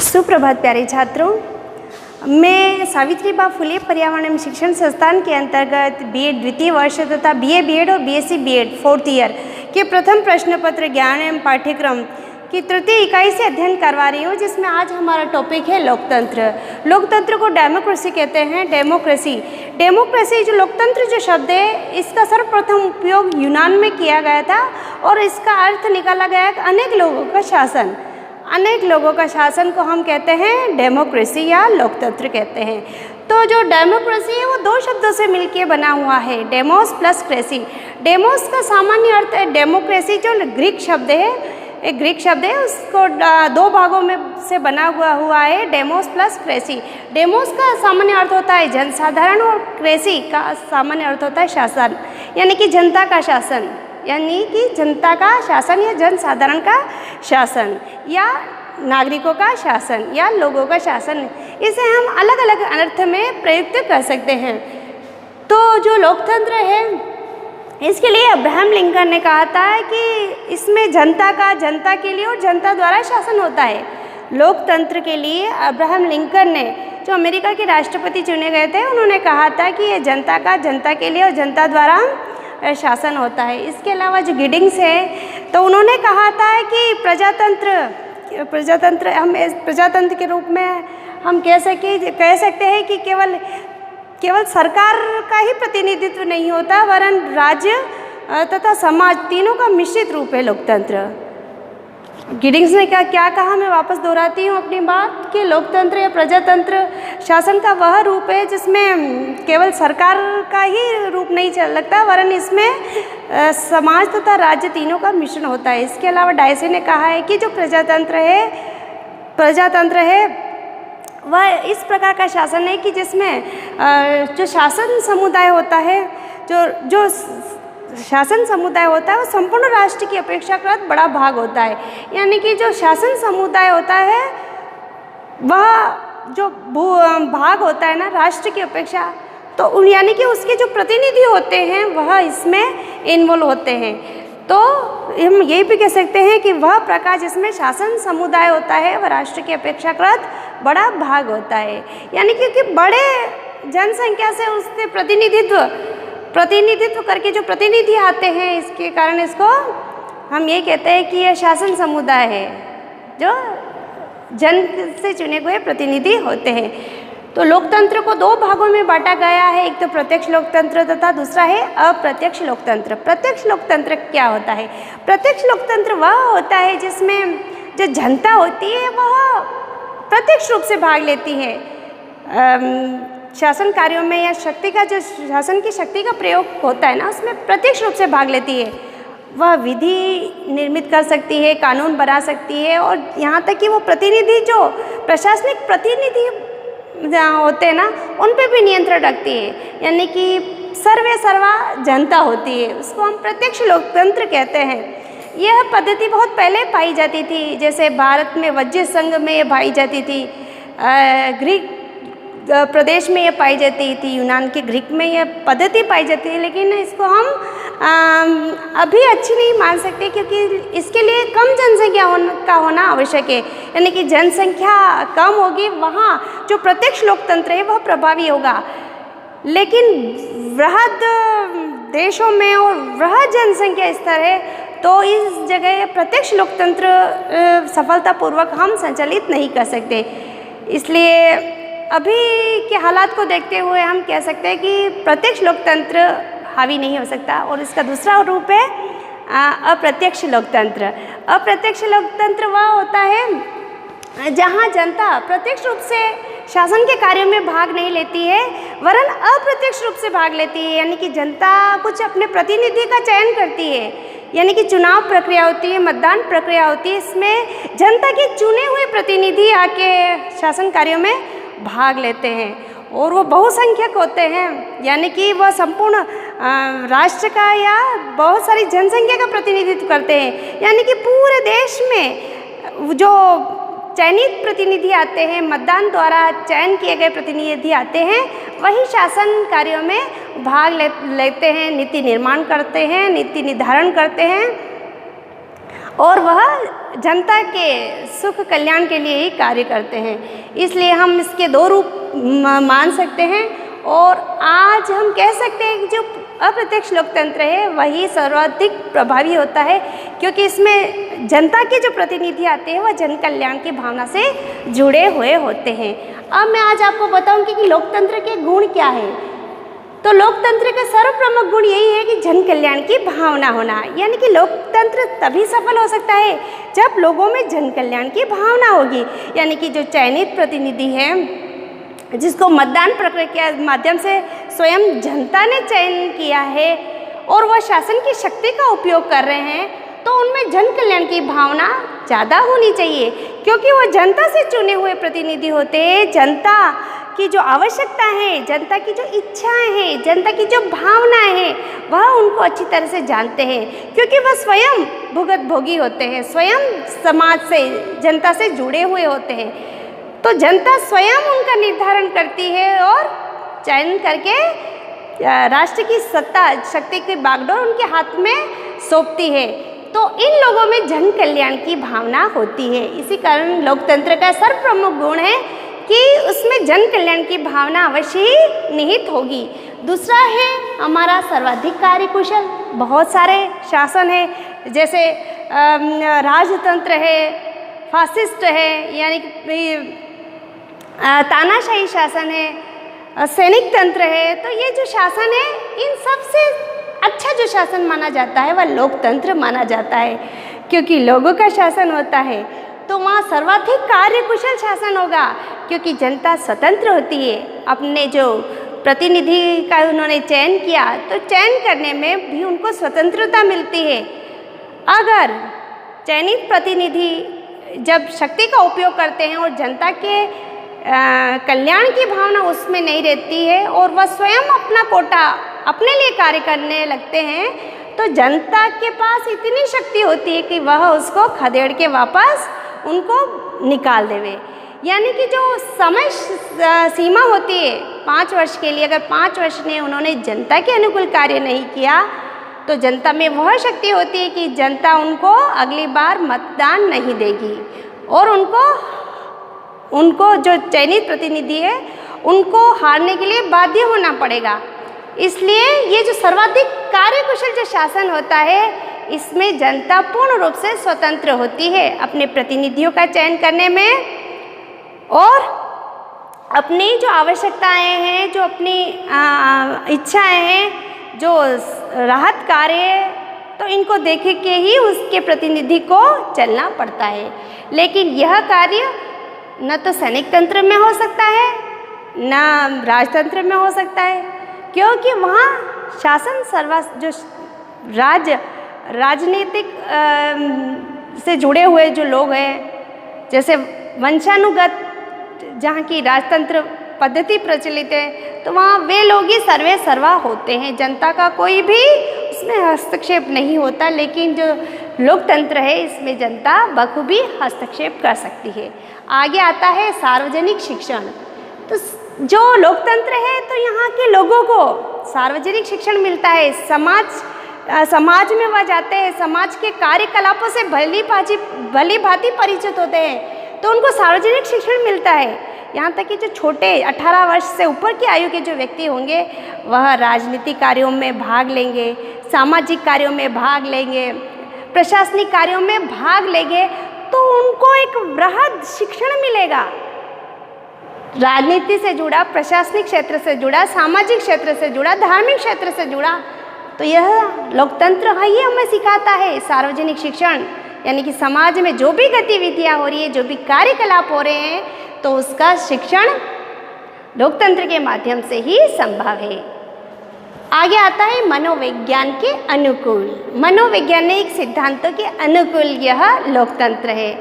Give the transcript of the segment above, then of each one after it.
सुप्रभात प्यारे छात्रों, मैं सावित्रीबाई फुले पर्यावरण एवं शिक्षण संस्थान के अंतर्गत बीएड द्वितीय वर्ष तथा बीए बीएड और बीएससी बीएड 4th ईयर के प्रथम प्रश्न पत्र ज्ञान एवं पाठ्यक्रम की तृतीय इकाई से अध्ययन करवा रही हूँ, जिसमें आज हमारा टॉपिक है लोकतंत्र। लोकतंत्र को डेमोक्रेसी कहते हैं। डेमोक्रेसी जो लोकतंत्र जो शब्द है, इसका सर्वप्रथम उपयोग यूनान में किया गया था और इसका अर्थ निकाला गया अनेक लोगों का शासन। अनेक लोगों का शासन को हम कहते हैं डेमोक्रेसी या लोकतंत्र कहते हैं। तो जो डेमोक्रेसी है वो दो शब्दों से मिलकर बना हुआ है, डेमोस प्लस क्रेसी। डेमोस का सामान्य अर्थ है डेमोक्रेसी, जो ग्रीक शब्द है, एक ग्रीक शब्द है, उसको दो भागों में से बना हुआ है, डेमोस प्लस क्रेसी। डेमोस का सामान्य अर्थ होता है जनसाधारण और क्रेसी का सामान्य अर्थ होता है शासन, यानी कि जनता का शासन, यानी कि जनता का शासन या जनसाधारण का शासन या नागरिकों का शासन या लोगों का शासन। इसे हम अलग अलग अर्थ में प्रयुक्त कर सकते हैं। तो जो लोकतंत्र है, इसके लिए अब्राहम लिंकन ने कहा था कि इसमें जनता के लिए और जनता द्वारा शासन होता है। लोकतंत्र के लिए अब्राहम लिंकन ने, जो अमेरिका के राष्ट्रपति चुने गए थे, उन्होंने कहा था कि ये जनता के लिए और जनता द्वारा शासन होता है। इसके अलावा जो गिडिंग्स है, तो उन्होंने कहा था कि प्रजातंत्र के रूप में हम कह सकते हैं कि केवल सरकार का ही प्रतिनिधित्व नहीं होता, वरन राज्य तथा समाज तीनों का मिश्रित रूप है लोकतंत्र। गिडिंग्स ने क्या कहा, मैं वापस दोहराती हूँ अपनी बात, कि लोकतंत्र या प्रजातंत्र शासन का वह रूप है जिसमें केवल सरकार का ही रूप नहीं लगता, वरन इसमें समाज तथा राज्य तीनों का मिश्रण होता है। इसके अलावा डायसे ने कहा है कि जो प्रजातंत्र है वह इस प्रकार का शासन है कि जिसमें जो शासन समुदाय होता है, जो शासन समुदाय होता है, वो संपूर्ण राष्ट्र की अपेक्षाकृत बड़ा भाग होता है। यानी कि जो शासन समुदाय होता है, वह जो भाग होता है ना राष्ट्र की अपेक्षा, तो यानी कि उसके जो प्रतिनिधि होते हैं वह इसमें इन्वॉल्व होते हैं। तो हम ये भी कह सकते हैं कि वह प्रकार जिसमें शासन समुदाय होता है वह राष्ट्र की अपेक्षाकृत बड़ा भाग होता है। यानी क्योंकि बड़े जनसंख्या से उससे प्रतिनिधित्व करके जो प्रतिनिधि आते हैं, इसके कारण इसको हम ये कहते हैं कि यह शासन समुदाय है, जो जन से चुने हुए प्रतिनिधि होते हैं। तो लोकतंत्र को दो भागों में बांटा गया है, एक तो प्रत्यक्ष लोकतंत्र तथा दूसरा है अप्रत्यक्ष लोकतंत्र। प्रत्यक्ष लोकतंत्र क्या होता है? प्रत्यक्ष लोकतंत्र वह होता है जिसमें जो जनता होती है वह प्रत्यक्ष रूप से भाग लेती है शासन कार्यों में, या शासन की शक्ति का प्रयोग होता है ना, उसमें प्रत्यक्ष रूप से भाग लेती है। वह विधि निर्मित कर सकती है, कानून बना सकती है, और यहाँ तक कि वो प्रतिनिधि, जो प्रशासनिक प्रतिनिधि होते हैं ना, उन पे भी नियंत्रण रखती है। यानी कि सर्वा जनता होती है, उसको हम प्रत्यक्ष लोकतंत्र कहते हैं। यह पद्धति बहुत पहले पाई जाती थी, जैसे भारत में वज्र संघ में ये पाई जाती थी, ग्रीक प्रदेश में ये पाई जाती थी, यूनान के ग्रीक में यह पद्धति पाई जाती है। लेकिन इसको हम अभी अच्छी नहीं मान सकते, क्योंकि इसके लिए कम जनसंख्या का होना आवश्यक है। यानी कि जनसंख्या कम होगी, वहाँ जो प्रत्यक्ष लोकतंत्र है वह प्रभावी होगा। लेकिन वृहद देशों में और वृहद जनसंख्या स्तर है, तो इस जगह प्रत्यक्ष लोकतंत्र सफलतापूर्वक हम संचालित नहीं कर सकते। इसलिए अभी के हालात को देखते हुए हम कह सकते हैं कि प्रत्यक्ष लोकतंत्र हावी नहीं हो सकता, और इसका दूसरा रूप है अप्रत्यक्ष लोकतंत्र। अप्रत्यक्ष लोकतंत्र वह होता है जहां जनता प्रत्यक्ष रूप से शासन के कार्यों में भाग नहीं लेती है, वरन अप्रत्यक्ष रूप से भाग लेती है। यानी कि जनता कुछ अपने प्रतिनिधि का चयन करती है, यानी कि चुनाव प्रक्रिया होती है, मतदान प्रक्रिया होती है, इसमें जनता के चुने हुए प्रतिनिधि आके शासन कार्यों में भाग लेते हैं, और वो बहुसंख्यक होते हैं। यानी कि वह संपूर्ण राष्ट्र का या बहुत सारी जनसंख्या का प्रतिनिधित्व करते हैं। यानी कि पूरे देश में जो चयनित प्रतिनिधि आते हैं, मतदान द्वारा चयन किए गए प्रतिनिधि आते हैं, वही शासन कार्यों में भाग लेते हैं, नीति निर्माण करते हैं, नीति निर्धारण करते हैं, और वह जनता के सुख कल्याण के लिए ही कार्य करते हैं। इसलिए हम इसके दो रूप मान सकते हैं और आज हम कह सकते हैं कि जो अप्रत्यक्ष लोकतंत्र है वही सर्वाधिक प्रभावी होता है, क्योंकि इसमें जनता के जो प्रतिनिधि आते हैं वह जन कल्याण की भावना से जुड़े हुए होते हैं। अब मैं आज आपको बताऊंगी कि लोकतंत्र के गुण क्या है। तो लोकतंत्र का सर्वप्रमुख गुण यही है कि जन कल्याण की भावना होना, यानी कि लोकतंत्र तभी सफल हो सकता है जब लोगों में जन कल्याण की भावना होगी। यानी कि जो चयनित प्रतिनिधि है, जिसको मतदान प्रक्रिया के माध्यम से स्वयं जनता ने चयन किया है और वह शासन की शक्ति का उपयोग कर रहे हैं, तो उनमें जन कल्याण की भावना ज़्यादा होनी चाहिए, क्योंकि वह जनता से चुने हुए प्रतिनिधि होते हैं। जनता की जो आवश्यकता है, जनता की जो इच्छाएं हैं, जनता की जो भावनाएं हैं, वह उनको अच्छी तरह से जानते हैं, क्योंकि वह स्वयं भुगत भोगी होते हैं, स्वयं समाज से, जनता से जुड़े हुए होते हैं। तो जनता स्वयं उनका निर्धारण करती है और चयन करके राष्ट्र की सत्ता शक्ति की बागडोर उनके हाथ में सौंपती है। तो इन लोगों में जन कल्याण की भावना होती है। इसी कारण लोकतंत्र का सर्वप्रमुख गुण है कि उसमें जन कल्याण की भावना अवश्य ही निहित होगी। दूसरा है हमारा सर्वाधिक कार्यकुशल। बहुत सारे शासन है, जैसे राजतंत्र है, फासिस्ट है, यानी कि तानाशाही शासन है, सैनिक तंत्र है। तो ये जो शासन है, इन सबसे अच्छा जो शासन माना जाता है वह लोकतंत्र माना जाता है, क्योंकि लोगों का शासन होता है। तो वहाँ सर्वाधिक कार्यकुशल शासन होगा, क्योंकि जनता स्वतंत्र होती है। अपने जो प्रतिनिधि का उन्होंने चयन किया, तो चयन करने में भी उनको स्वतंत्रता मिलती है। अगर चयनित प्रतिनिधि जब शक्ति का उपयोग करते हैं और जनता के कल्याण की भावना उसमें नहीं रहती है और वह स्वयं अपना कोटा अपने लिए कार्य करने लगते हैं, तो जनता के पास इतनी शक्ति होती है कि वह उसको खदेड़ के वापस उनको निकाल देवे। यानी कि जो समय सीमा होती है 5 वर्ष के लिए, अगर 5 वर्ष ने उन्होंने जनता के अनुकूल कार्य नहीं किया, तो जनता में वह शक्ति होती है कि जनता उनको अगली बार मतदान नहीं देगी और उनको जो चयनित प्रतिनिधि है उनको हारने के लिए बाध्य होना पड़ेगा। इसलिए ये जो सर्वाधिक कार्यकुशल जो शासन होता है, इसमें जनता पूर्ण रूप से स्वतंत्र होती है अपने प्रतिनिधियों का चयन करने में और अपनी जो आवश्यकताएं हैं, जो अपनी इच्छाएं हैं, जो राहत कार्य, तो इनको देख के ही उसके प्रतिनिधि को चलना पड़ता है। लेकिन यह कार्य न तो सैनिक तंत्र में हो सकता है, न राजतंत्र में हो सकता है, क्योंकि वहाँ शासन जो राजनीतिक से जुड़े हुए जो लोग हैं, जैसे वंशानुगत जहाँ की राजतंत्र पद्धति प्रचलित है, तो वहाँ वे लोग ही सर्वे सर्वा होते हैं, जनता का कोई भी उसमें हस्तक्षेप नहीं होता। लेकिन जो लोकतंत्र है, इसमें जनता बखूबी हस्तक्षेप कर सकती है। आगे आता है सार्वजनिक शिक्षण। तो जो लोकतंत्र है, तो यहाँ के लोगों को सार्वजनिक शिक्षण मिलता है। समाज में वह जाते हैं, समाज के कार्यकलापों से भली भांति परिचित होते हैं, तो उनको सार्वजनिक शिक्षण मिलता है। यहाँ तक कि जो छोटे 18 वर्ष से ऊपर की आयु के जो व्यक्ति होंगे, वह राजनीतिक कार्यों में भाग लेंगे, सामाजिक कार्यों में भाग लेंगे, प्रशासनिक कार्यों में भाग लेंगे, तो उनको एक वृहद शिक्षण मिलेगा। राजनीति से जुड़ा, प्रशासनिक क्षेत्र से जुड़ा, सामाजिक क्षेत्र से जुड़ा, धार्मिक क्षेत्र से जुड़ा, तो यह लोकतंत्र ही हमें सिखाता है। सार्वजनिक शिक्षण यानी कि समाज में जो भी गतिविधियाँ हो रही है, जो भी कार्यकलाप हो रहे हैं, तो उसका शिक्षण लोकतंत्र के माध्यम से ही संभव है। आगे आता है मनोविज्ञान के अनुकूल। मनोवैज्ञानिक सिद्धांतों के अनुकूल यह लोकतंत्र है,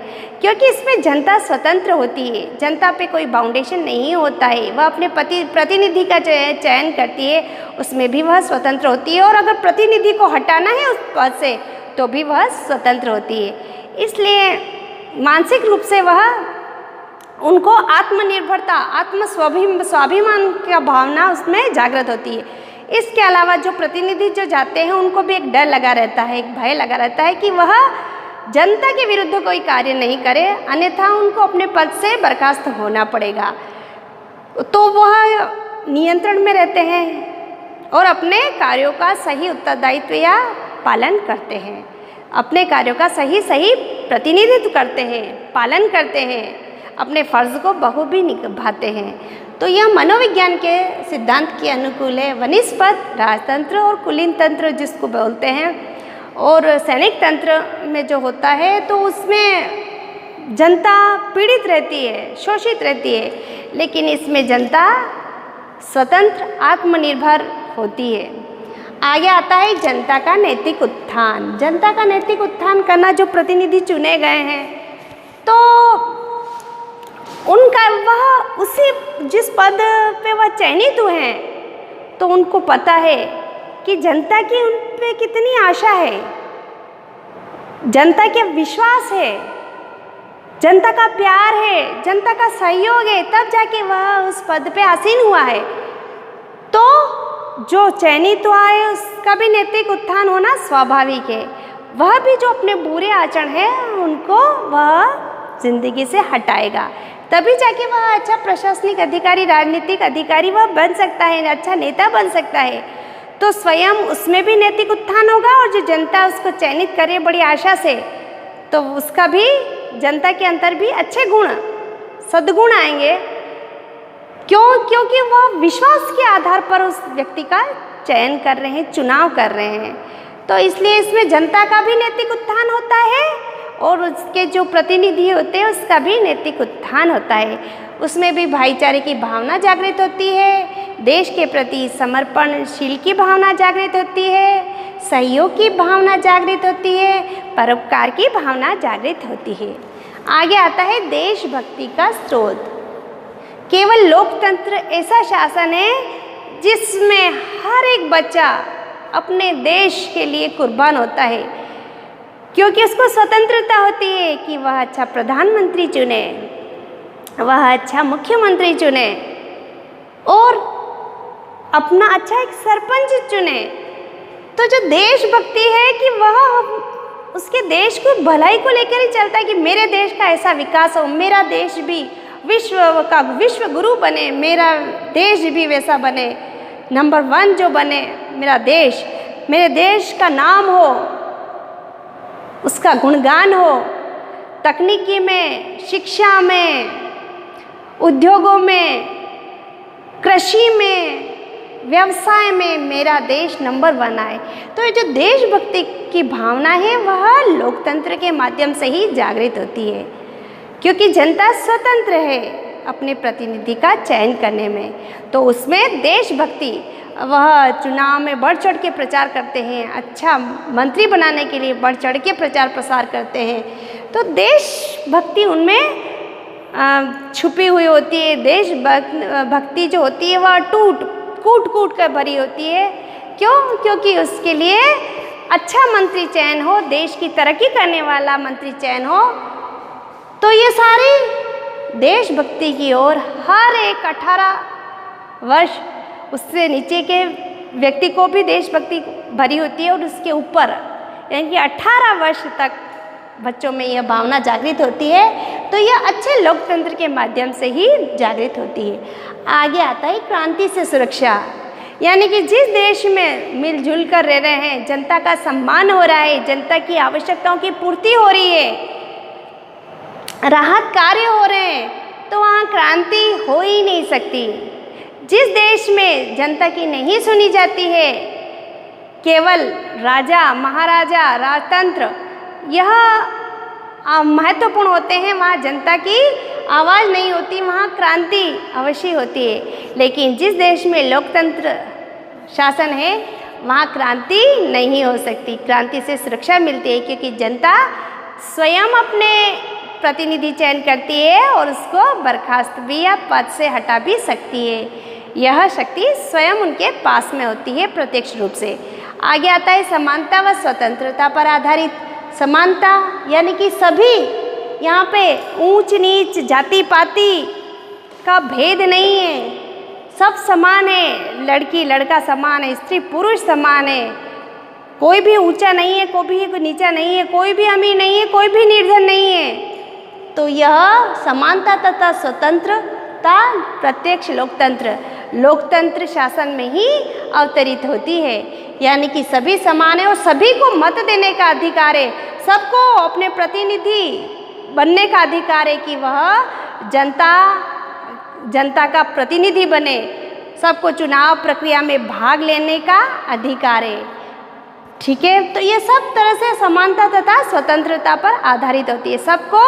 क्योंकि इसमें जनता स्वतंत्र होती है, जनता पे कोई बाउंडेशन नहीं होता है। वह अपने प्रतिनिधि का चयन करती है, उसमें भी वह स्वतंत्र होती है, और अगर प्रतिनिधि को हटाना है उस पद से, तो भी वह स्वतंत्र होती है। इसलिए मानसिक रूप से वह उनको आत्मनिर्भरता, स्वाभिमान की भावना उसमें जागृत होती है। इसके अलावा जो प्रतिनिधि जो जाते हैं, उनको भी एक डर लगा रहता है, एक भय लगा रहता है कि वह जनता के विरुद्ध कोई कार्य नहीं करे, अन्यथा उनको अपने पद से बर्खास्त होना पड़ेगा। तो वह नियंत्रण में रहते हैं और अपने कार्यों का सही उत्तरदायित्व या पालन करते हैं, अपने कार्यों का सही प्रतिनिधित्व करते हैं, पालन करते हैं, अपने फर्ज को बखूबी निभाते हैं। तो यह मनोविज्ञान के सिद्धांत के अनुकूल है। वनिस्पत, राजतंत्र और कुलीन तंत्र जिसको बोलते हैं, और सैनिक तंत्र में जो होता है तो उसमें जनता पीड़ित रहती है, शोषित रहती है, लेकिन इसमें जनता स्वतंत्र आत्मनिर्भर होती है। आगे आता है जनता का नैतिक उत्थान। जनता का नैतिक उत्थान करना, जो प्रतिनिधि चुने गए हैं तो उनका वह उसी जिस पद पे वह चयनित हुए हैं तो उनको पता है कि जनता की उन पे कितनी आशा है, जनता के विश्वास है, जनता का प्यार है, जनता का सहयोग है, तब जाके वह उस पद पे आसीन हुआ है। तो जो चयनित हुआ है उसका भी नैतिक उत्थान होना स्वाभाविक है। वह भी जो अपने बुरे आचरण है उनको वह जिंदगी से हटाएगा, तभी जाके वह अच्छा प्रशासनिक अधिकारी, राजनीतिक अधिकारी वह बन सकता है, अच्छा नेता बन सकता है। तो स्वयं उसमें भी नैतिक उत्थान होगा, और जो जनता उसको चयनित करे बड़ी आशा से, तो उसका भी, जनता के अंदर भी अच्छे गुण, सद्गुण आएंगे। क्योंकि वह विश्वास के आधार पर उस व्यक्ति का चयन कर रहे हैं, चुनाव कर रहे हैं। तो इसलिए इसमें जनता का भी नैतिक उत्थान होता है और उसके जो प्रतिनिधि होते हैं उसका भी नैतिक उत्थान होता है। उसमें भी भाईचारे की भावना जागृत होती है, देश के प्रति समर्पणशील की भावना जागृत होती है, सहयोग की भावना जागृत होती है, परोपकार की भावना जागृत होती है। आगे आता है देशभक्ति का स्रोत। केवल लोकतंत्र ऐसा शासन है जिसमें हर एक बच्चा अपने देश के लिए कुर्बान होता है, क्योंकि उसको स्वतंत्रता होती है कि वह अच्छा प्रधानमंत्री चुने, वह अच्छा मुख्यमंत्री चुने और अपना अच्छा एक सरपंच चुने। तो जो देशभक्ति है कि वह उसके देश को भलाई को लेकर ही चलता है कि मेरे देश का ऐसा विकास हो, मेरा देश भी विश्व गुरु बने, मेरा देश भी वैसा बने, नंबर 1 जो बने मेरा देश, मेरे देश का नाम हो, उसका गुणगान हो, तकनीकी में, शिक्षा में, उद्योगों में, कृषि में, व्यवसाय में मेरा देश नंबर 1 आए। तो ये जो देशभक्ति की भावना है वह लोकतंत्र के माध्यम से ही जागृत होती है, क्योंकि जनता स्वतंत्र है अपने प्रतिनिधि का चयन करने में। तो उसमें देशभक्ति, वह चुनाव में बढ़ चढ़ के प्रचार करते हैं, अच्छा मंत्री बनाने के लिए बढ़ चढ़ के प्रचार प्रसार करते हैं। तो देशभक्ति उनमें छुपी हुई होती है। देशभक्ति जो होती है वह कूट कर भरी होती है। क्योंकि उसके लिए अच्छा मंत्री चयन हो, देश की तरक्की करने वाला मंत्री चयन हो। तो ये सारी देशभक्ति की ओर हर एक 18 वर्ष उससे नीचे के व्यक्ति को भी देशभक्ति भरी होती है, और उसके ऊपर यानी कि 18 वर्ष तक बच्चों में यह भावना जागृत होती है। तो यह अच्छे लोकतंत्र के माध्यम से ही जागृत होती है। आगे आता है क्रांति से सुरक्षा, यानी कि जिस देश में मिलजुल कर रह रहे हैं, जनता का सम्मान हो रहा है, जनता की आवश्यकताओं की पूर्ति हो रही है, राहत कार्य हो रहे हैं, तो वहाँ क्रांति हो ही नहीं सकती। जिस देश में जनता की नहीं सुनी जाती है, केवल राजा महाराजा राजतंत्र यह महत्वपूर्ण होते हैं, वहाँ जनता की आवाज़ नहीं होती, वहाँ क्रांति अवश्य होती है। लेकिन जिस देश में लोकतंत्र शासन है वहाँ क्रांति नहीं हो सकती। क्रांति से सुरक्षा मिलती है, क्योंकि जनता स्वयं अपने प्रतिनिधि चयन करती है और उसको बर्खास्त भी या पद से हटा भी सकती है। यह शक्ति स्वयं उनके पास में होती है प्रत्यक्ष रूप से। आगे आता है समानता व स्वतंत्रता पर आधारित। समानता यानी कि सभी, यहाँ पे ऊंच नीच जाति पाति का भेद नहीं है, सब समान है, लड़की लड़का समान है, स्त्री पुरुष समान है, कोई भी ऊंचा नहीं है, कोई भी नीचा नहीं है, कोई भी अमीर नहीं है, कोई भी निर्धन नहीं है। तो यह समानता तथा स्वतंत्रता प्रत्यक्ष लोकतंत्र शासन में ही अवतरित होती है। यानी कि सभी समान है और सभी को मत देने का अधिकार है, सबको अपने प्रतिनिधि बनने का अधिकार है कि वह जनता का प्रतिनिधि बने, सबको चुनाव प्रक्रिया में भाग लेने का अधिकार है। ठीक है, तो ये सब तरह से समानता तथा स्वतंत्रता पर आधारित होती है। सबको,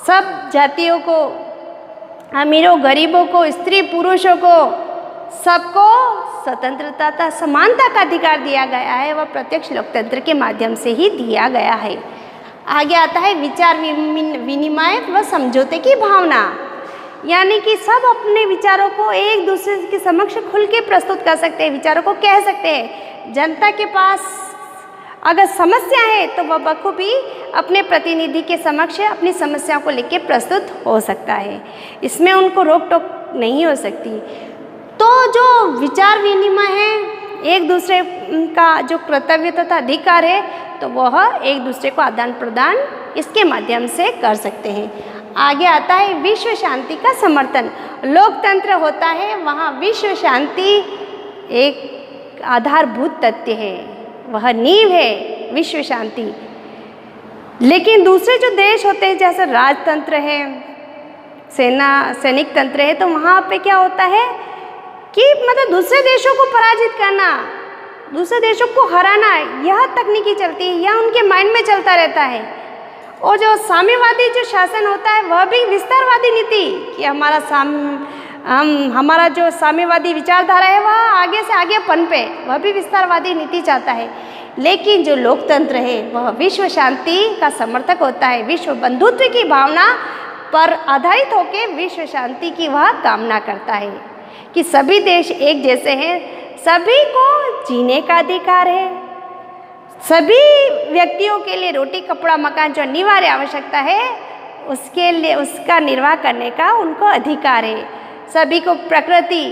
सब जातियों को, अमीरों गरीबों को, स्त्री पुरुषों को, सबको स्वतंत्रता तथा समानता का अधिकार दिया गया है। वह प्रत्यक्ष लोकतंत्र के माध्यम से ही दिया गया है। आगे आता है विचार विनिमय व समझौते की भावना। यानी कि सब अपने विचारों को एक दूसरे के समक्ष खुल के प्रस्तुत कर सकते हैं, विचारों को कह सकते हैं। जनता के पास अगर समस्या है तो वह बखूबी अपने प्रतिनिधि के समक्ष अपनी समस्याओं को लेकर प्रस्तुत हो सकता है, इसमें उनको रोक टोक नहीं हो सकती। तो जो विचार विनिमय है, एक दूसरे का जो कर्तव्य तथा अधिकार है, तो वह एक दूसरे को आदान प्रदान इसके माध्यम से कर सकते हैं। आगे आता है विश्व शांति का समर्थन। लोकतंत्र होता है, वहाँ विश्व शांति एक आधारभूत तथ्य है, वह नींव है विश्व शांति। लेकिन दूसरे जो देश होते हैं, जैसे राजतंत्र है, सैनिक तंत्र है, तो वहाँ पे क्या होता है कि मतलब दूसरे देशों को पराजित करना, दूसरे देशों को हराना, यह तकनीकी चलती है, यह उनके माइंड में चलता रहता है। और जो साम्यवादी जो शासन होता है, वह भी विस्तारवादी नीति कि हमारा जो साम्यवादी विचारधारा है वह आगे से आगे पनपे, वह भी विस्तारवादी नीति चाहता है। लेकिन जो लोकतंत्र है वह विश्व शांति का समर्थक होता है, विश्व बंधुत्व की भावना पर आधारित होकर विश्व शांति की वह कामना करता है कि सभी देश एक जैसे हैं, सभी को जीने का अधिकार है, सभी व्यक्तियों के लिए रोटी कपड़ा मकान जो अनिवार्य आवश्यकता है उसके लिए उसका निर्वाह करने का उनको अधिकार है, सभी को प्रकृति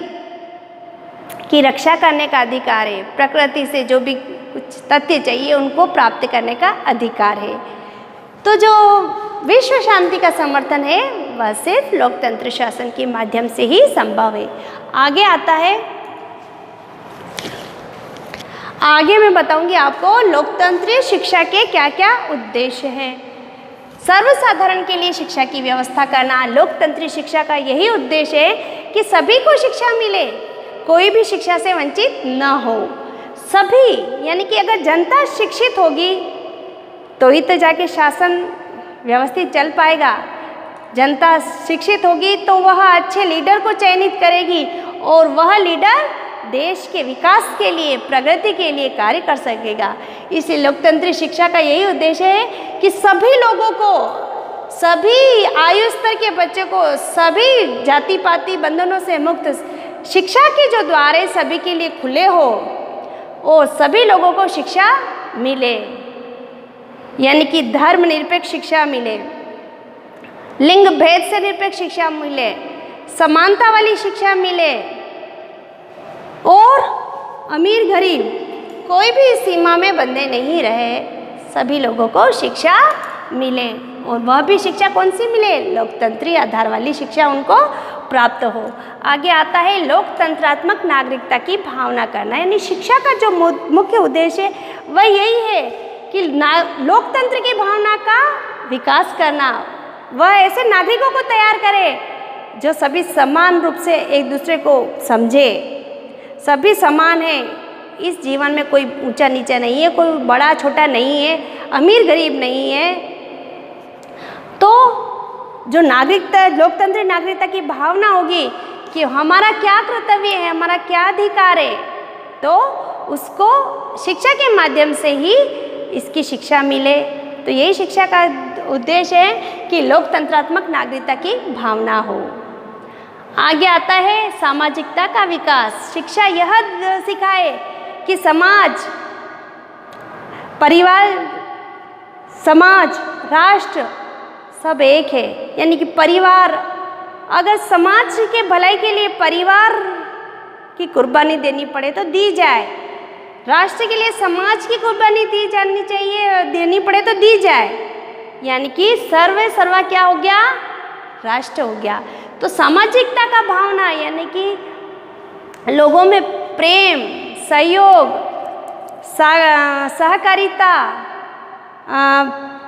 की रक्षा करने का अधिकार है, प्रकृति से जो भी कुछ तथ्य चाहिए उनको प्राप्त करने का अधिकार है। तो जो विश्व शांति का समर्थन है वह सिर्फ लोकतंत्र शासन के माध्यम से ही संभव है। आगे आता है, आगे मैं बताऊंगी आपको लोकतंत्रीय शिक्षा के क्या क्या उद्देश्य हैं। सर्वसाधारण के लिए शिक्षा की व्यवस्था करना, लोकतंत्रीय शिक्षा का यही उद्देश्य है कि सभी को शिक्षा मिले, कोई भी शिक्षा से वंचित न हो। सभी यानी कि अगर जनता शिक्षित होगी तो ही तो जाके शासन व्यवस्थित चल पाएगा। जनता शिक्षित होगी तो वह अच्छे लीडर को चयनित करेगी और वह लीडर देश के विकास के लिए, प्रगति के लिए कार्य कर सकेगा। इसलिए लोकतंत्रीय शिक्षा का यही उद्देश्य है कि सभी लोगों को, सभी आयु स्तर के बच्चों को, सभी जाति पाति बंधनों से मुक्त शिक्षा के जो द्वार है सभी के लिए खुले हो और सभी लोगों को शिक्षा मिले, यानी कि धर्म निरपेक्ष शिक्षा मिले, लिंग भेद से निरपेक्ष शिक्षा मिले, समानता वाली शिक्षा मिले और अमीर गरीब कोई भी इस सीमा में बंधे नहीं रहे, सभी लोगों को शिक्षा मिले। और वह भी शिक्षा कौन सी मिले? लोकतंत्रीय आधार वाली शिक्षा उनको प्राप्त हो। आगे आता है लोकतंत्रात्मक नागरिकता की भावना करना, यानी शिक्षा का जो मुख्य उद्देश्य है वह यही है कि लोकतंत्र की भावना का विकास करना, वह ऐसे नागरिकों को तैयार करे जो सभी समान रूप से एक दूसरे को समझे, सभी समान हैं, इस जीवन में कोई ऊंचा नीचा नहीं है, कोई बड़ा छोटा नहीं है, अमीर गरीब नहीं है। तो जो नागरिकता, लोकतंत्र नागरिकता की भावना होगी कि हमारा क्या कर्तव्य है, हमारा क्या अधिकार है, तो उसको शिक्षा के माध्यम से ही इसकी शिक्षा मिले। तो यही शिक्षा का उद्देश्य है कि लोकतंत्रात्मक नागरिकता की भावना हो। आगे आता है सामाजिकता का विकास। शिक्षा यह सिखाए कि समाज, परिवार, समाज, राष्ट्र सब एक है, यानी कि परिवार, अगर समाज के भलाई के लिए परिवार की कुर्बानी देनी पड़े तो दी जाए, राष्ट्र के लिए समाज की कुर्बानी दी जानी चाहिए, देनी पड़े तो दी जाए, यानी कि सर्वे सर्वा क्या हो गया, राष्ट्र हो गया। तो सामाजिकता का भावना यानी कि लोगों में प्रेम, सहयोग, सहकारिता,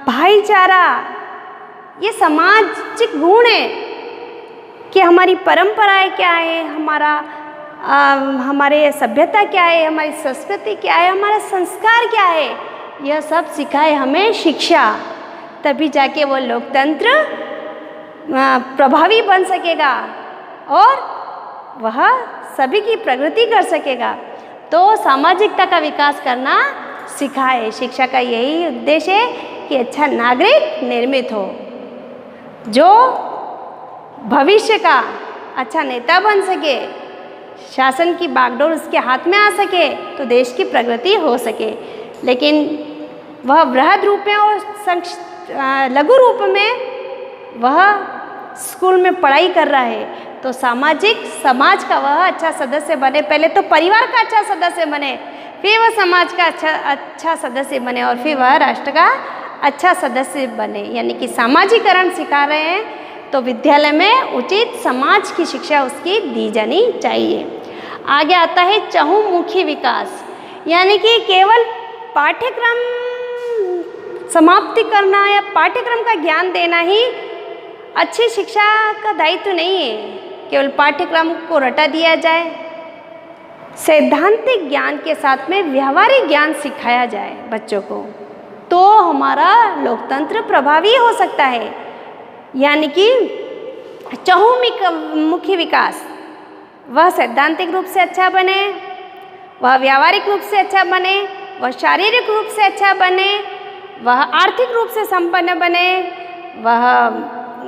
भाईचारा, ये सामाजिक गुण है कि हमारी परंपराएं क्या है, हमारे सभ्यता क्या है, हमारी संस्कृति क्या है, हमारा संस्कार क्या है, यह सब सिखाए हमें शिक्षा। तभी जाके वो लोकतंत्र प्रभावी बन सकेगा और वह सभी की प्रगति कर सकेगा। तो सामाजिकता का विकास करना सिखाए। शिक्षा का यही उद्देश्य है कि अच्छा नागरिक निर्मित हो, जो भविष्य का अच्छा नेता बन सके, शासन की बागडोर उसके हाथ में आ सके तो देश की प्रगति हो सके। लेकिन वह वृहद रूप में और लघु रूप में वह स्कूल में पढ़ाई कर रहा है, तो समाज का वह अच्छा सदस्य बने। पहले तो परिवार का अच्छा सदस्य बने, फिर वह समाज का अच्छा सदस्य बने और फिर वह राष्ट्र का अच्छा सदस्य बने। यानी कि सामाजिकरण सिखा रहे हैं तो विद्यालय में उचित समाज की शिक्षा उसकी दी जानी चाहिए। आगे आता है चहुमुखी विकास, यानी कि केवल पाठ्यक्रम समाप्ति करना या पाठ्यक्रम का ज्ञान देना ही अच्छी शिक्षा का दायित्व नहीं है। केवल पाठ्यक्रम को रटा दिया जाए, सैद्धांतिक ज्ञान के साथ में व्यवहारिक ज्ञान सिखाया जाए बच्चों को, तो हमारा लोकतंत्र प्रभावी हो सकता है। यानी कि चहुमुखी विकास, वह सैद्धांतिक रूप से अच्छा बने, वह व्यावहारिक रूप से अच्छा बने, वह शारीरिक रूप से अच्छा बने, वह आर्थिक रूप से संपन्न बने, वह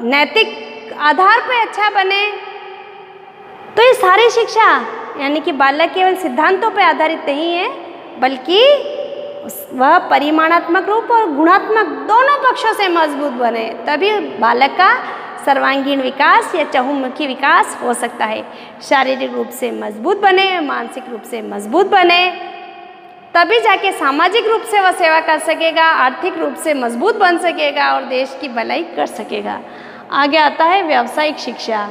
नैतिक आधार पर अच्छा बने। तो ये सारी शिक्षा यानी कि बालक केवल सिद्धांतों पर आधारित नहीं है, बल्कि वह परिमाणात्मक रूप और गुणात्मक दोनों पक्षों से मजबूत बने, तभी बालक का सर्वांगीण विकास या चहुमुखी विकास हो सकता है। शारीरिक रूप से मजबूत बने, मानसिक रूप से मजबूत बने, तभी जाके सामाजिक रूप से वह सेवा कर सकेगा, आर्थिक रूप से मजबूत बन सकेगा और देश की भलाई कर सकेगा। आगे आता है व्यावसायिक शिक्षा।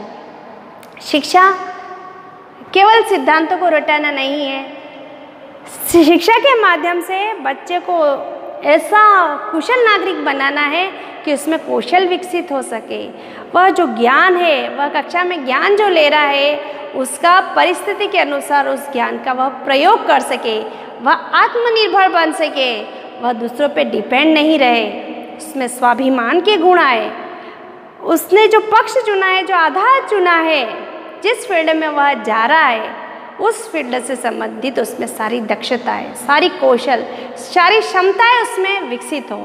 शिक्षा केवल सिद्धांतों को रटाना नहीं है, शिक्षा के माध्यम से बच्चे को ऐसा कुशल नागरिक बनाना है कि उसमें कौशल विकसित हो सके। वह जो ज्ञान है, वह कक्षा में ज्ञान जो ले रहा है, उसका परिस्थिति के अनुसार उस ज्ञान का वह प्रयोग कर सके, वह आत्मनिर्भर बन सके, वह दूसरों पे डिपेंड नहीं रहे, उसमें स्वाभिमान के गुण आए, उसने जो पक्ष चुना है, जो आधार चुना है, जिस फील्ड में वह जा रहा है उस फील्ड से संबंधित उसमें सारी दक्षताएं, सारी कौशल, सारी क्षमताएं उसमें विकसित हो,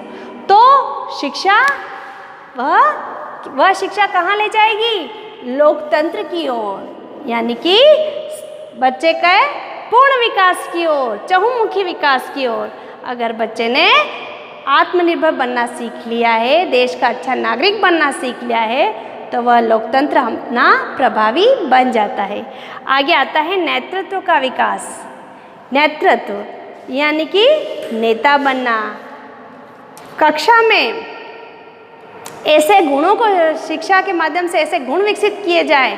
तो शिक्षा वह शिक्षा कहाँ ले जाएगी? लोकतंत्र की ओर, यानी कि बच्चे के पूर्ण विकास की ओर, चहुमुखी विकास की ओर। अगर बच्चे ने आत्मनिर्भर बनना सीख लिया है, देश का अच्छा नागरिक बनना सीख लिया है, तो वह लोकतंत्र अपना प्रभावी बन जाता है। आगे आता है नेतृत्व का विकास। नेतृत्व यानी कि नेता बनना। कक्षा में ऐसे गुणों को, शिक्षा के माध्यम से ऐसे गुण विकसित किए जाए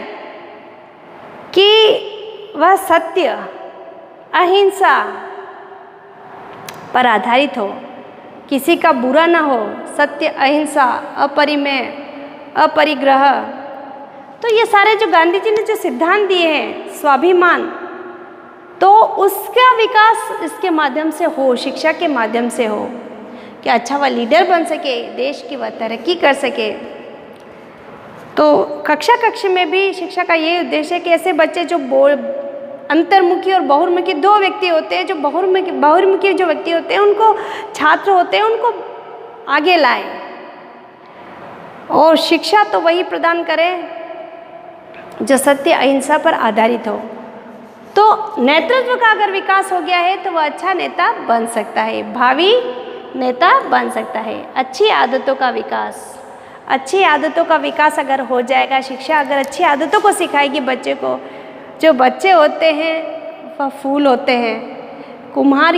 कि वह सत्य, अहिंसा पर आधारित हो, किसी का बुरा ना हो, सत्य, अहिंसा, अपरिमेय, अपरिग्रह। तो ये सारे जो गांधी जी ने जो सिद्धांत दिए हैं, स्वाभिमान, तो उसका विकास इसके माध्यम से हो, शिक्षा के माध्यम से हो, कि अच्छा वह लीडर बन सके, देश की वह तरक्की कर सके। तो कक्षा में भी शिक्षा का ये उद्देश्य है कि ऐसे बच्चे जो अंतर्मुखी और बहुमुखी दो व्यक्ति होते हैं, जो बहुमुखी जो व्यक्ति होते हैं, उनको छात्र होते हैं, उनको आगे लाएं और शिक्षा तो वही प्रदान करें जो सत्य, अहिंसा पर आधारित हो। तो नेतृत्व का अगर विकास हो गया है तो वह अच्छा नेता बन सकता है, भावी नेता बन सकता है। अच्छी आदतों का विकास, अच्छी आदतों का विकास अगर हो जाएगा, शिक्षा अगर अच्छी आदतों को सिखाएगी बच्चे को, जो बच्चे होते हैं वह फूल होते हैं, कुम्हार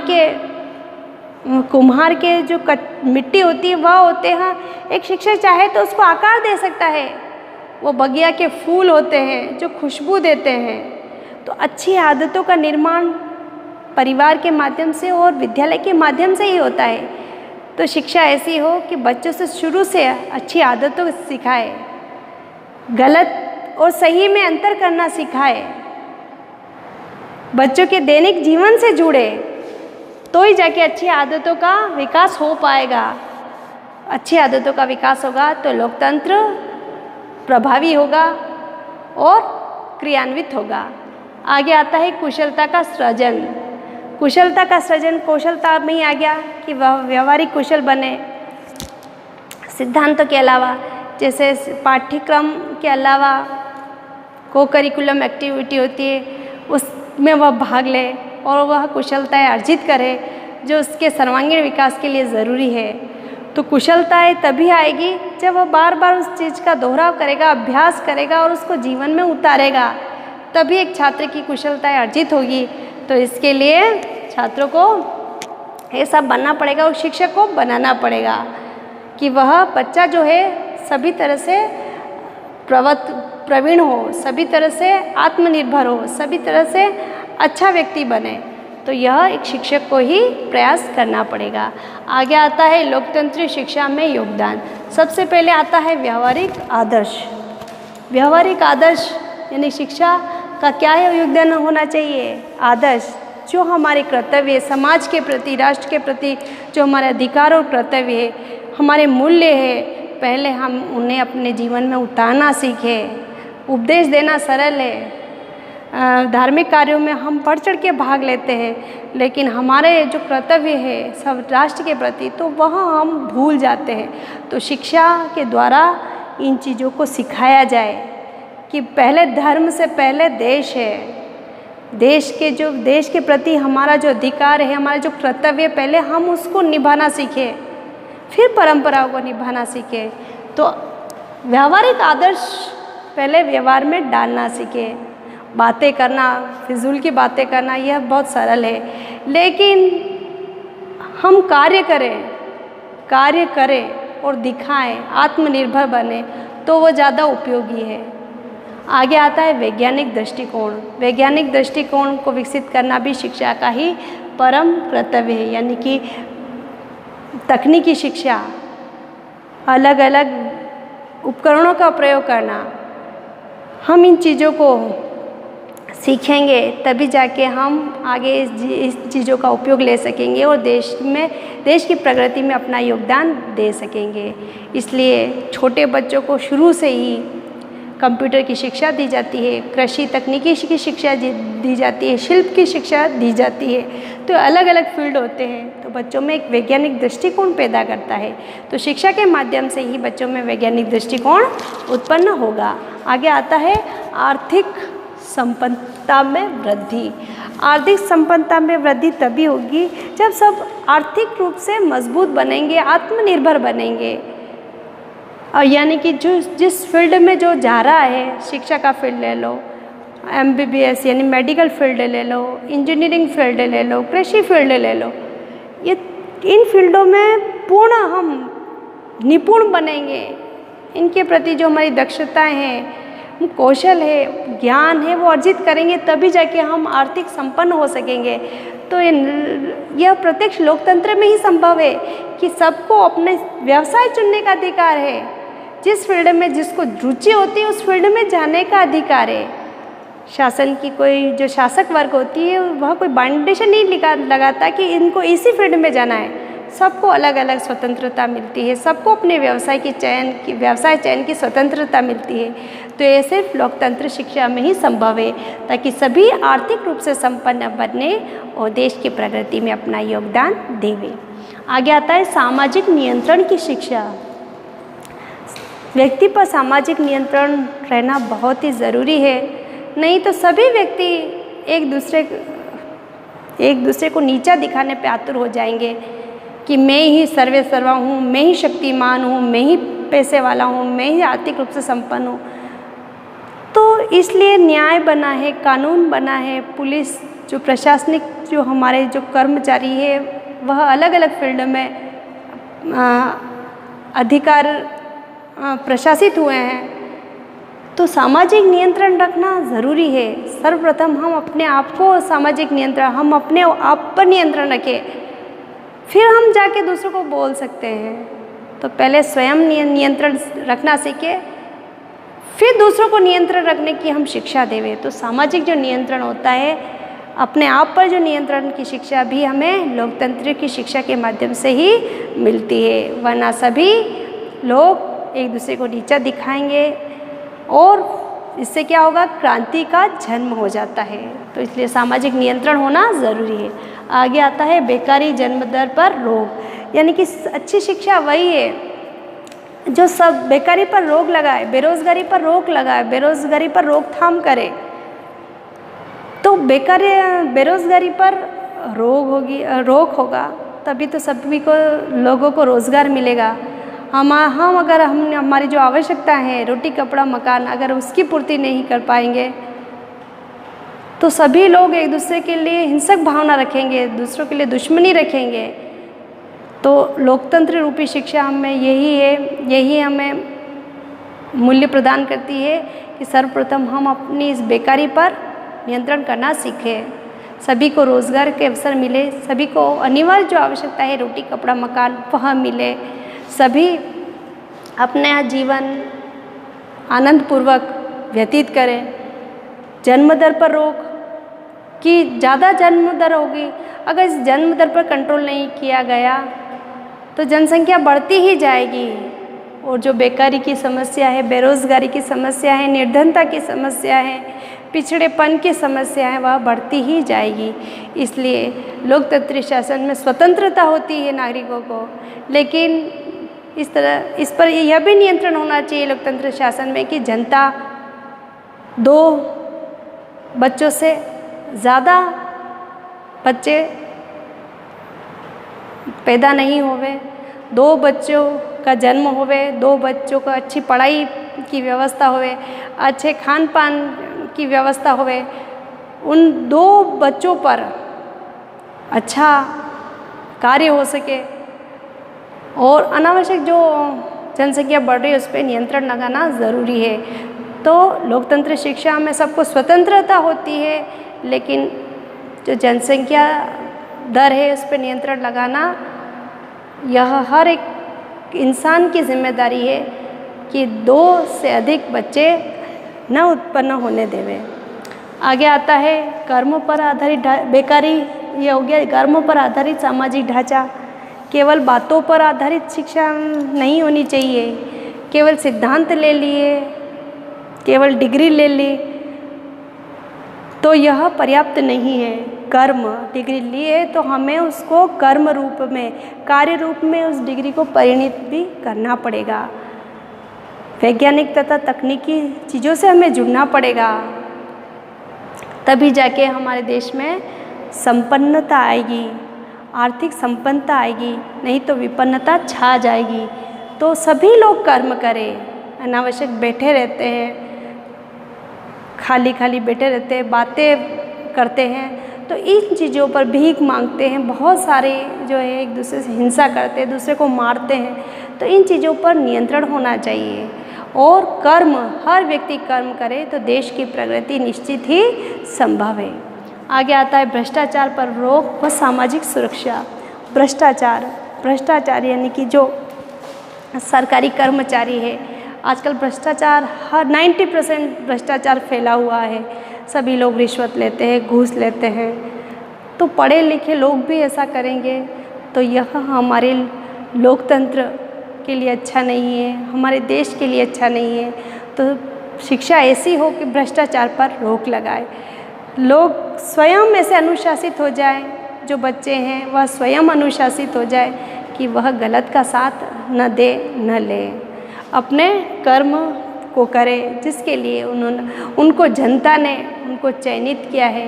के जो मिट्टी होती है वह होते हैं। एक शिक्षक चाहे तो उसको आकार दे सकता है। वो बगिया के फूल होते हैं जो खुशबू देते हैं। तो अच्छी आदतों का निर्माण परिवार के माध्यम से और विद्यालय के माध्यम से ही होता है। तो शिक्षा ऐसी हो कि बच्चों से शुरू से अच्छी आदतों को सिखाए, गलत और सही में अंतर करना सिखाए, बच्चों के दैनिक जीवन से जुड़े, तो ही जाके अच्छी आदतों का विकास हो पाएगा। अच्छी आदतों का विकास होगा तो लोकतंत्र प्रभावी होगा और क्रियान्वित होगा। आगे आता है कुशलता का सृजन। कुशलता का सृजन कौशलता में ही आ गया कि वह व्यवहारिक कुशल बने। सिद्धांतों के अलावा, जैसे पाठ्यक्रम के अलावा को करिकुलम एक्टिविटी होती है उसमें वह भाग ले और वह कुशलताएं अर्जित करे जो उसके सर्वांगीण विकास के लिए ज़रूरी है। तो कुशलताएं तभी आएगी जब वह बार बार उस चीज़ का दोहराव करेगा, अभ्यास करेगा और उसको जीवन में उतारेगा, तभी एक छात्र की कुशलताएं अर्जित होगी। तो इसके लिए छात्रों को ये सब बनना पड़ेगा और शिक्षक को बनाना पड़ेगा कि वह बच्चा जो है सभी तरह से प्रवीण हो, सभी तरह से आत्मनिर्भर हो, सभी तरह से अच्छा व्यक्ति बने। तो यह एक शिक्षक को ही प्रयास करना पड़ेगा। आगे आता है लोकतंत्र शिक्षा में योगदान। सबसे पहले आता है व्यवहारिक आदर्श। व्यवहारिक आदर्श यानी शिक्षा का क्या योगदान होना चाहिए? आदर्श जो हमारे कर्तव्य, समाज के प्रति, राष्ट्र के प्रति जो हमारे अधिकार और कर्तव्य है, हमारे मूल्य है, पहले हम उन्हें अपने जीवन में उतारना सीखें। उपदेश देना सरल है, धार्मिक कार्यों में हम बढ़ चढ़ के भाग लेते हैं, लेकिन हमारे जो कर्तव्य है सब राष्ट्र के प्रति तो वह हम भूल जाते हैं। तो शिक्षा के द्वारा इन चीज़ों को सिखाया जाए कि पहले धर्म से पहले देश है। देश के प्रति हमारा जो अधिकार है, हमारा जो कर्तव्य, पहले हम उसको निभाना सीखें, फिर परंपराओं को निभाना सीखें। तो व्यवहारिक आदर्श पहले व्यवहार में डालना सीखें। बातें करना, फिजूल की बातें करना यह बहुत सरल है, लेकिन हम कार्य करें और दिखाएं, आत्मनिर्भर बने तो वो ज़्यादा उपयोगी है। आगे आता है वैज्ञानिक दृष्टिकोण। वैज्ञानिक दृष्टिकोण को विकसित करना भी शिक्षा का ही परम कर्तव्य है, यानी कि तकनीकी शिक्षा, अलग अलग उपकरणों का प्रयोग करना। हम इन चीज़ों को सीखेंगे तभी जाके हम आगे इस चीज़ों का उपयोग ले सकेंगे और देश की प्रगति में अपना योगदान दे सकेंगे। इसलिए छोटे बच्चों को शुरू से ही कंप्यूटर की शिक्षा दी जाती है, कृषि तकनीकी की शिक्षा दी जाती है, शिल्प की शिक्षा दी जाती है। तो अलग अलग फील्ड होते हैं, तो बच्चों में एक वैज्ञानिक दृष्टिकोण पैदा करता है। तो शिक्षा के माध्यम से ही बच्चों में वैज्ञानिक दृष्टिकोण उत्पन्न होगा। आगे आता है आर्थिक संपन्नता में वृद्धि। आर्थिक संपन्नता में वृद्धि तभी होगी जब सब आर्थिक रूप से मजबूत बनेंगे, आत्मनिर्भर बनेंगे। और यानी कि जिस फील्ड में जो जा रहा है, शिक्षा का फील्ड ले लो, MBBS यानी मेडिकल फील्ड ले लो, इंजीनियरिंग फील्ड ले लो, कृषि फील्ड ले लो, ये इन फील्डों में पूर्ण हम निपुण बनेंगे। इनके प्रति जो हमारी दक्षताएं हैं, कौशल है, ज्ञान है, वो अर्जित करेंगे तभी जाके हम आर्थिक संपन्न हो सकेंगे। तो यह प्रत्यक्ष लोकतंत्र में ही संभव है कि सबको अपने व्यवसाय चुनने का अधिकार है। जिस फील्ड में जिसको रुचि होती है उस फील्ड में जाने का अधिकार है। शासन की कोई जो शासक वर्ग होती है वह कोई बाउंडेशन नहीं लगाता कि इनको इसी फील्ड में जाना है। सबको अलग अलग स्वतंत्रता मिलती है, सबको अपने व्यवसाय चयन की स्वतंत्रता मिलती है। तो ये सिर्फ लोकतंत्र शिक्षा में ही संभव है, ताकि सभी आर्थिक रूप से संपन्न बने और देश की प्रगति में अपना योगदान देवे। आगे आता है सामाजिक नियंत्रण की शिक्षा। व्यक्ति पर सामाजिक नियंत्रण रहना बहुत ही ज़रूरी है, नहीं तो सभी व्यक्ति एक दूसरे को नीचा दिखाने पे आतुर हो जाएंगे कि मैं ही सर्वे सर्वा हूँ, मैं ही शक्तिमान हूँ, मैं ही पैसे वाला हूँ, मैं ही आर्थिक रूप से संपन्न हूँ। तो इसलिए न्याय बना है, कानून बना है, पुलिस जो प्रशासनिक जो हमारे जो कर्मचारी है वह अलग अलग फील्ड में अधिकार प्रशासित हुए हैं। तो सामाजिक नियंत्रण रखना ज़रूरी है। सर्वप्रथम हम अपने आप को सामाजिक नियंत्रण, हम अपने आप पर नियंत्रण रखें, फिर हम जाके दूसरों को बोल सकते हैं। तो पहले स्वयं नियंत्रण रखना सीखें, फिर दूसरों को नियंत्रण रखने की हम शिक्षा देवें। तो सामाजिक जो नियंत्रण होता है, अपने आप पर जो नियंत्रण की शिक्षा भी हमें लोकतंत्र की शिक्षा के माध्यम से ही मिलती है, वरना सभी लोग एक दूसरे को नीचा दिखाएंगे और इससे क्या होगा, क्रांति का जन्म हो जाता है। तो इसलिए सामाजिक नियंत्रण होना ज़रूरी है। आगे आता है बेकारी, जन्म दर पर रोक, यानी कि अच्छी शिक्षा वही है जो सब बेकारी पर रोक लगाए, बेरोजगारी पर रोक लगाए, बेरोजगारी पर रोकथाम करे। तो बेकारी बेरोजगारी पर रोक होगा तभी तो सभी को लोगों को रोज़गार मिलेगा। हम अगर हमारी जो आवश्यकता है, रोटी कपड़ा मकान, अगर उसकी पूर्ति नहीं कर पाएंगे तो सभी लोग एक दूसरे के लिए हिंसक भावना रखेंगे, दूसरों के लिए दुश्मनी रखेंगे। तो लोकतंत्र रूपी शिक्षा हमें यही हमें मूल्य प्रदान करती है कि सर्वप्रथम हम अपनी इस बेकारी पर नियंत्रण करना सीखें, सभी को रोज़गार के अवसर मिले, सभी को अनिवार्य जो आवश्यकता है रोटी कपड़ा मकान वह मिले, सभी अपना जीवन आनंदपूर्वक व्यतीत करें। जन्म दर पर रोक कि ज़्यादा जन्म दर होगी, अगर इस जन्म दर पर कंट्रोल नहीं किया गया तो जनसंख्या बढ़ती ही जाएगी और जो बेकारी की समस्या है, बेरोज़गारी की समस्या है, निर्धनता की समस्या है, पिछड़ेपन की समस्या है, वह बढ़ती ही जाएगी। इसलिए लोकतंत्री शासन में स्वतंत्रता होती है नागरिकों को, लेकिन इस पर यह भी नियंत्रण होना चाहिए लोकतंत्र शासन में कि जनता 2 बच्चों से ज़्यादा बच्चे पैदा नहीं होवे, 2 बच्चों का जन्म होवे, 2 बच्चों को अच्छी पढ़ाई की व्यवस्था होवे, अच्छे खान पान की व्यवस्था होवे, उन 2 बच्चों पर अच्छा कार्य हो सके और अनावश्यक जो जनसंख्या बढ़ रही है उस पर नियंत्रण लगाना ज़रूरी है। तो लोकतंत्र शिक्षा में सबको स्वतंत्रता होती है, लेकिन जो जनसंख्या दर है उस पर नियंत्रण लगाना यह हर एक इंसान की जिम्मेदारी है कि 2 से अधिक बच्चे न उत्पन्न होने देवे। आगे आता है कर्मों पर आधारित बेकारी, ये हो गया कर्मों पर आधारित सामाजिक ढांचा। केवल बातों पर आधारित शिक्षा नहीं होनी चाहिए, केवल सिद्धांत ले लिए, केवल डिग्री ले ली तो यह पर्याप्त नहीं है। कर्म डिग्री लिए तो हमें उसको कर्म रूप में, कार्य रूप में उस डिग्री को परिणित भी करना पड़ेगा। वैज्ञानिक तथा तकनीकी चीज़ों से हमें जुड़ना पड़ेगा, तभी जाके हमारे देश में संपन्नता आएगी, आर्थिक संपन्नता आएगी, नहीं तो विपन्नता छा जाएगी। तो सभी लोग कर्म करें, अनावश्यक बैठे रहते हैं, खाली बैठे रहते हैं, बातें करते हैं, तो इन चीज़ों पर भीख मांगते हैं, बहुत सारे जो है एक दूसरे से हिंसा करते हैं, दूसरे को मारते हैं। तो इन चीज़ों पर नियंत्रण होना चाहिए और कर्म, हर व्यक्ति कर्म करे तो देश की प्रगति निश्चित ही संभव है। आगे आता है भ्रष्टाचार पर रोक व सामाजिक सुरक्षा। भ्रष्टाचार यानी कि जो सरकारी कर्मचारी है, आजकल भ्रष्टाचार हर 90% भ्रष्टाचार फैला हुआ है। सभी लोग रिश्वत लेते हैं, घूस लेते हैं। तो पढ़े लिखे लोग भी ऐसा करेंगे तो यह हमारे लोकतंत्र के लिए अच्छा नहीं है, हमारे देश के लिए अच्छा नहीं है। तो शिक्षा ऐसी हो कि भ्रष्टाचार पर रोक लगाए, लोग स्वयं ऐसे अनुशासित हो जाए, जो बच्चे हैं वह स्वयं अनुशासित हो जाए कि वह गलत का साथ न दे न ले, अपने कर्म को करे जिसके लिए उनको जनता ने उनको चयनित किया है।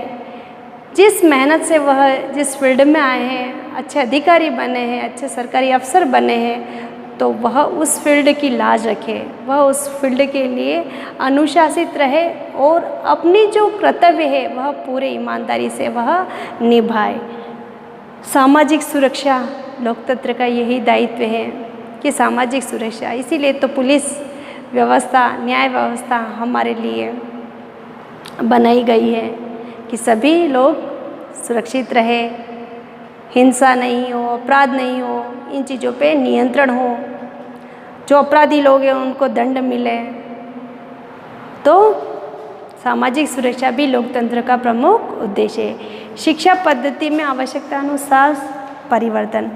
जिस मेहनत से वह जिस फील्ड में आए हैं, अच्छे अधिकारी बने हैं, अच्छे सरकारी अफसर बने हैं, तो वह उस फील्ड की लाज रखे, वह उस फील्ड के लिए अनुशासित रहे और अपनी जो कर्तव्य है वह पूरे ईमानदारी से वह निभाए। सामाजिक सुरक्षा लोकतंत्र का यही दायित्व है कि सामाजिक सुरक्षा, इसीलिए तो पुलिस व्यवस्था, न्याय व्यवस्था हमारे लिए बनाई गई है कि सभी लोग सुरक्षित रहे, हिंसा नहीं हो, अपराध नहीं हो, इन चीज़ों पे नियंत्रण हो, जो अपराधी लोग हैं उनको दंड मिले। तो सामाजिक सुरक्षा भी लोकतंत्र का प्रमुख उद्देश्य है। शिक्षा पद्धति में आवश्यकता अनुसार परिवर्तन,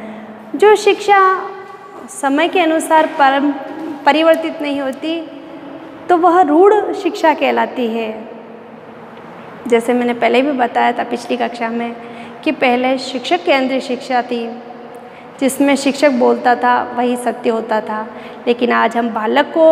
जो शिक्षा समय के अनुसार परिवर्तित नहीं होती तो वह रूढ़ शिक्षा कहलाती है। जैसे मैंने पहले भी बताया था पिछली कक्षा में कि पहले शिक्षक केंद्रीय शिक्षा थी, जिसमें शिक्षक बोलता था वही सत्य होता था, लेकिन आज हम बालक को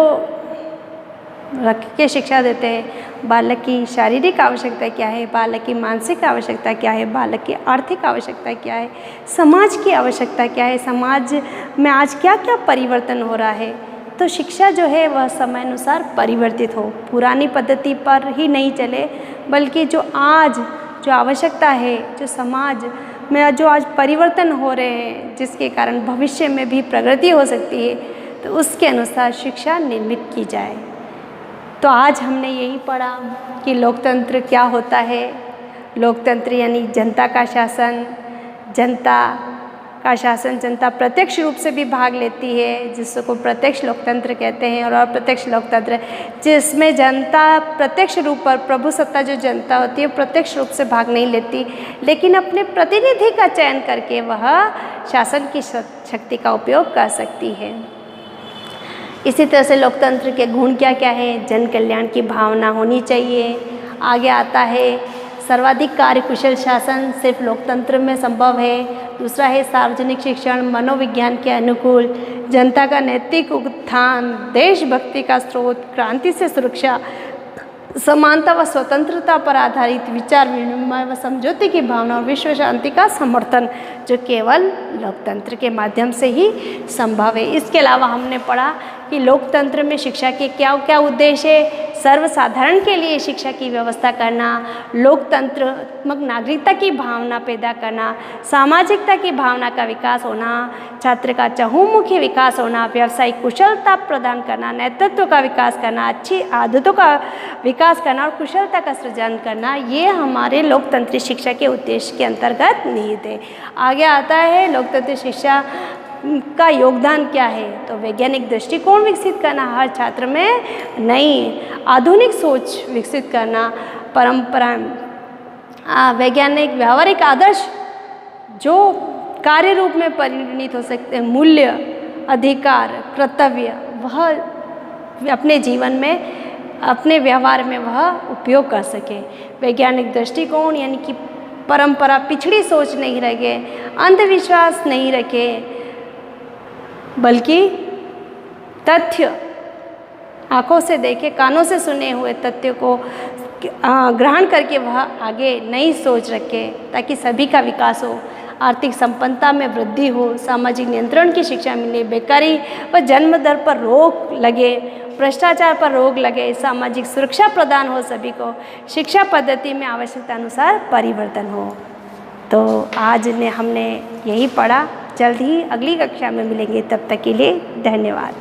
रख के शिक्षा देते हैं। बालक की शारीरिक आवश्यकता क्या है, बालक की मानसिक आवश्यकता क्या है, बालक की आर्थिक आवश्यकता क्या है, समाज की आवश्यकता क्या है, समाज में आज क्या क्या परिवर्तन हो रहा है। तो शिक्षा जो है वह समय अनुसार परिवर्तित हो, पुरानी पद्धति पर ही नहीं चले, बल्कि जो आज जो आवश्यकता है, जो समाज में जो आज परिवर्तन हो रहे हैं, जिसके कारण भविष्य में भी प्रगति हो सकती है, तो उसके अनुसार शिक्षा निर्मित की जाए। तो आज हमने यही पढ़ा कि लोकतंत्र क्या होता है। लोकतंत्र यानी जनता का शासन। जनता का शासन, जनता प्रत्यक्ष रूप से भी भाग लेती है, जिसको प्रत्यक्ष लोकतंत्र कहते हैं, और अप्रत्यक्ष लोकतंत्र जिसमें जनता प्रत्यक्ष रूप पर, प्रभुसत्ता जो जनता होती है प्रत्यक्ष रूप से भाग नहीं लेती, लेकिन अपने प्रतिनिधि का चयन करके वह शासन की शक्ति का उपयोग कर सकती है। इसी तरह से लोकतंत्र के गुण क्या क्या है। जन कल्याण की भावना होनी चाहिए। आगे आता है सर्वाधिक कार्यकुशल शासन सिर्फ लोकतंत्र में संभव है। दूसरा है सार्वजनिक शिक्षण मनोविज्ञान के अनुकूल। जनता का नैतिक उत्थान, देशभक्ति का स्रोत, क्रांति से सुरक्षा, समानता व स्वतंत्रता पर आधारित विचार विनिमय व समझौते की भावना और विश्व शांति का समर्थन, जो केवल लोकतंत्र के माध्यम से ही संभव है। इसके अलावा हमने पढ़ा कि लोकतंत्र में शिक्षा के क्या क्या उद्देश्य है। सर्वसाधारण के लिए शिक्षा की व्यवस्था करना, लोकतंत्रात्मक नागरिकता की भावना पैदा करना, सामाजिकता की भावना का विकास होना, छात्र का चहुमुखी विकास होना, व्यावसायिक कुशलता प्रदान करना, नेतृत्व का विकास करना, अच्छी आदतों का विकास करना और कुशलता का सृजन करना, ये हमारे लोकतंत्री शिक्षा के उद्देश्य के अंतर्गत निहित है। आगे आता है लोकतंत्री शिक्षा का योगदान क्या है। तो वैज्ञानिक दृष्टिकोण विकसित करना, हर छात्र में नई आधुनिक सोच विकसित करना, परंपरा वैज्ञानिक व्यवहारिक आदर्श जो कार्य रूप में परिणित हो सकते हैं, मूल्य, अधिकार, कर्तव्य, वह अपने जीवन में, अपने व्यवहार में वह उपयोग कर सके। वैज्ञानिक दृष्टिकोण यानी कि परंपरा, पिछड़ी सोच नहीं रखे, अंधविश्वास नहीं रखे, बल्कि तथ्य, आंखों से देखे कानों से सुने हुए तथ्य को ग्रहण करके वह आगे नई सोच रखे, ताकि सभी का विकास हो, आर्थिक संपन्नता में वृद्धि हो, सामाजिक नियंत्रण की शिक्षा मिले, बेकारी व जन्म दर पर रोक लगे, भ्रष्टाचार पर रोक लगे, सामाजिक सुरक्षा प्रदान हो सभी को, शिक्षा पद्धति में आवश्यकता अनुसार परिवर्तन हो। तो आज हमने यही पढ़ा। जल्द ही अगली कक्षा में मिलेंगे, तब तक के लिए धन्यवाद।